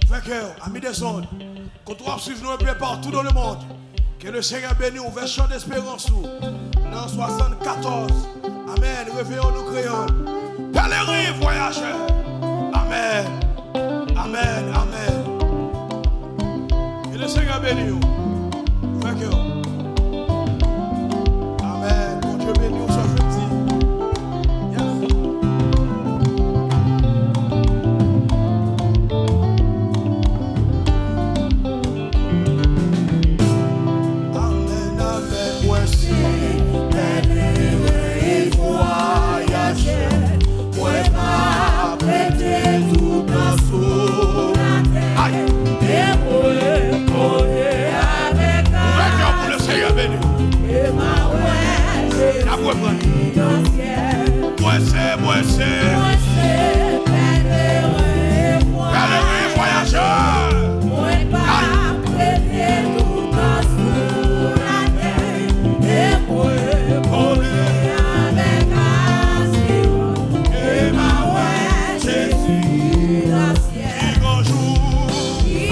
Frère cœur, amis des ondes, qu'on doit suivre nous un peu partout dans le monde. Que le Seigneur bénisse, ouvre champ d'espérance nous. Dans 74. Amen. Réveillons nous créoles. Pèlerins, voyageurs. Amen. Amen. Amen. Que le Seigneur bénisse nous. Frère cœur. Amen. Bon Dieu bénisse nous, soit petit. Moi c'est pèlerin voyageur. Moi pas prêter tout dans sous la terre. Et moi voler avec assurance. Et ma ouais Jésus dans ciel. Qui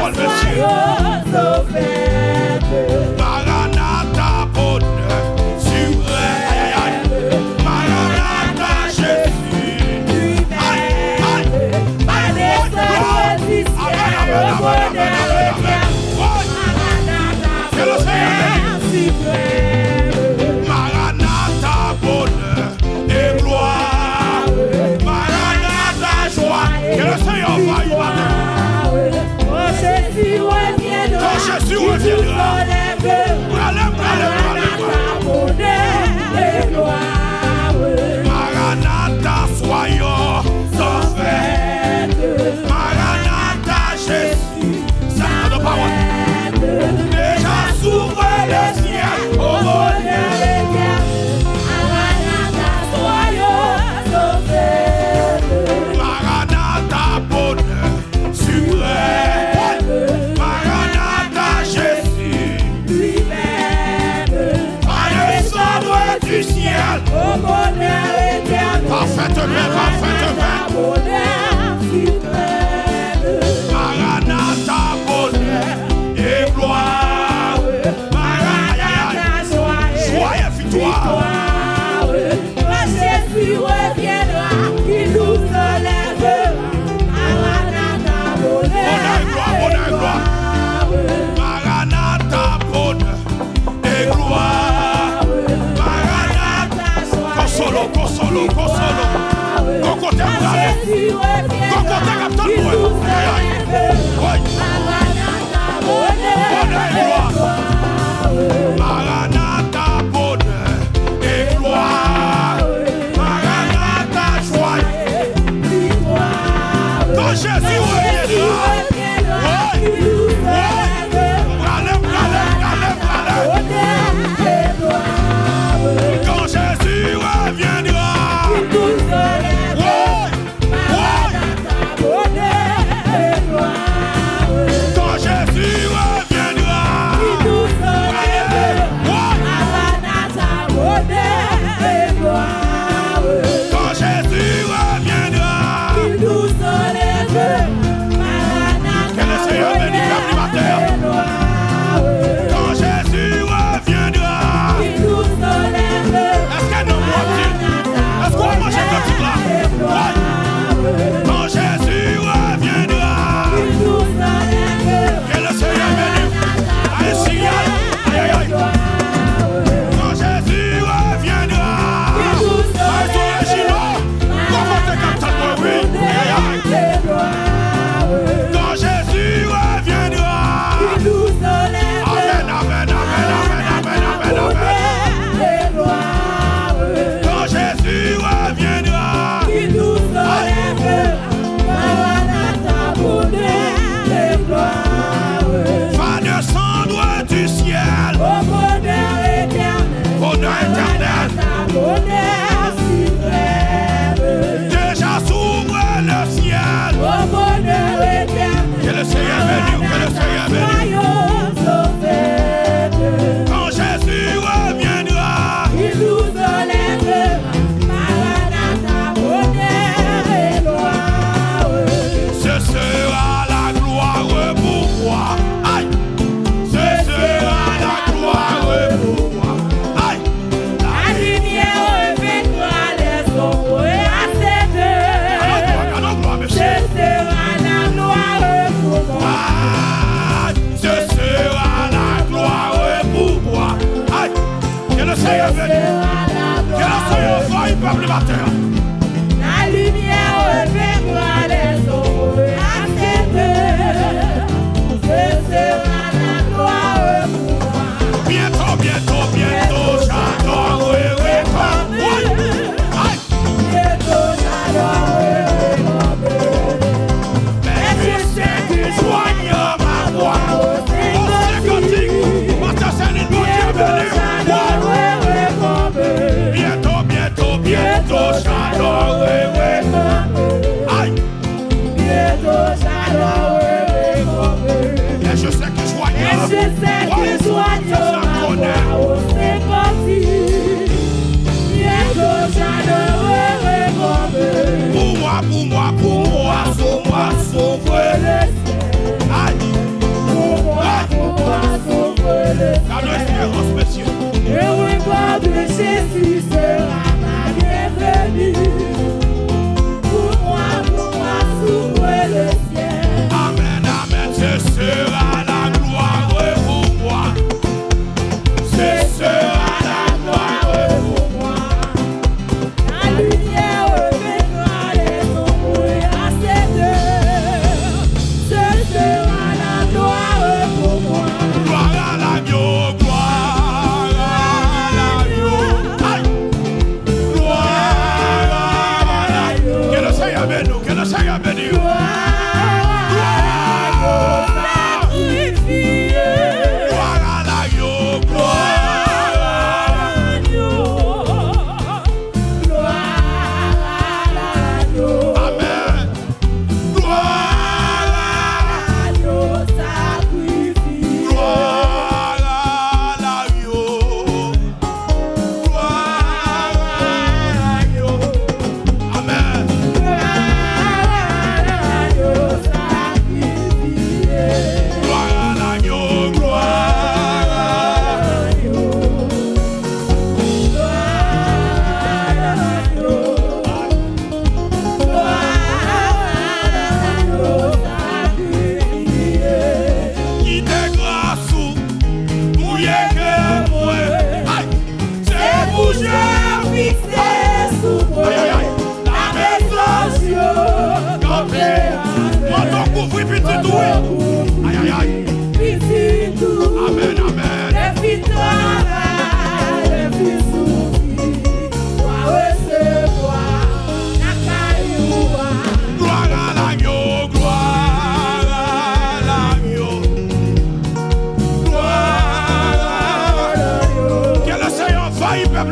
parole, monsieur. Maranatha, bonheur, suprême. Maranatha, Jésus. Maranatha, bonheur et gloire. Maranatha, joie. Que le Seigneur va y battre. Quand Jésus reviendra. Maranatha, soyons en fête. Maranatha, Jésus. Ça ne pas voir. Déjà s'ouvre le ciel au bonheur éternel. Maranatha, soyons en fête. Maranatha, bonheur suprême. Maranatha, Jésus lui-même. À descendre du ciel au bonheur éternel. Parfaitement, parfaitement. Maranatha, bonheur et gloire. Maranatha, joie et victoire. Quand Jésus reviendra, il nous enlèvera. Maranatha, bonheur et gloire. Maranatha, bonheur et gloire. Maranatha, consolo, consolo, consolo. Côté Maranatha, bonheur et gloire. Maranatha, joie. Quand Jésus reviendra, quand Jésus reviendra, quand Jésus reviendra, quand Jésus reviendra, que le Seigneur bénisse la primateur. Quand Jésus reviendra, est-ce que nous voit-il? Est-ce qu'on mange comme ça? Quand Jésus reviendra, que le Seigneur bénisse. Aïe, signal. Aïe, aïe. Quand Jésus reviendra, aïe, toi, Gino, comment t'es comme ça, moi, oui? Aïe, aïe. Quand Jésus reviendra, amen, amen, amen, amen, amen, amen, amen. Quand Jésus reviendra, va descendre du ciel au bonheur éternel. Bonheur éternel. Déjà s'ouvre le ciel au bonheur éternel. Que le Seigneur bénisse, que le Seigneur bénisse. Quand Jésus reviendra, il nous enlèvera. Maranatha, bonheur et gloire. Ce sera la gloire pour moi. Aïe. Ce sera la gloire pour moi. Aïe. La lumière revêtra les ombres à cette heure. Ce sera la gloire pour moi. Aïe. Ce sera la gloire pour moi. Aïe. Que le Seigneur bénisse. Que le Seigneur voie le peuple bâtard. La lumière revêtra les ombres à cette heure. Ce sera la gloire pour moi. Bientôt, bientôt, bientôt, j'adorerai comme moi. Bientôt, j'adorerai comme mais je sais que joigne ma voix. C'est cantique. Pasteur Céline, bon Dieu béni. Bientôt, bientôt, bientôt, j'adorerai.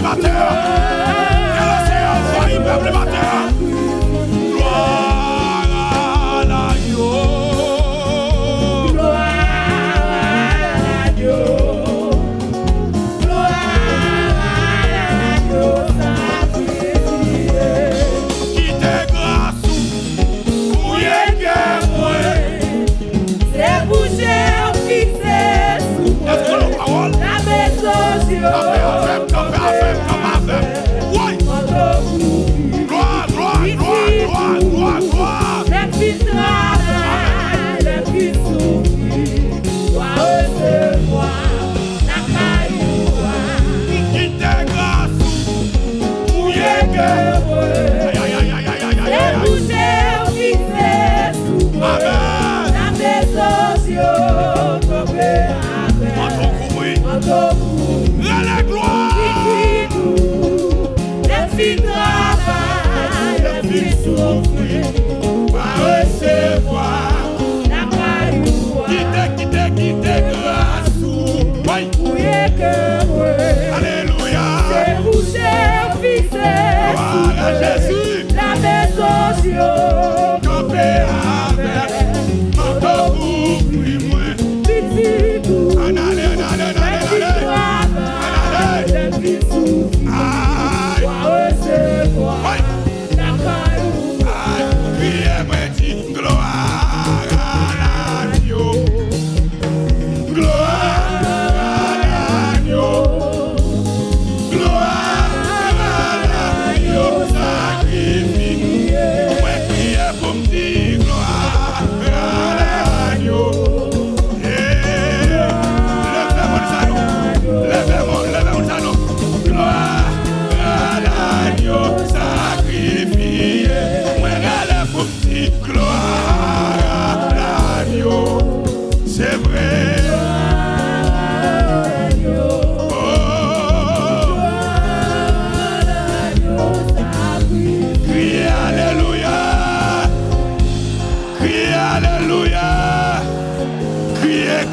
peuple matin. Que le Seigneur envahisse le peuple matin.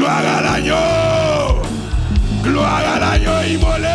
Gloire à l'agneau. Gloire à l'agneau immolé.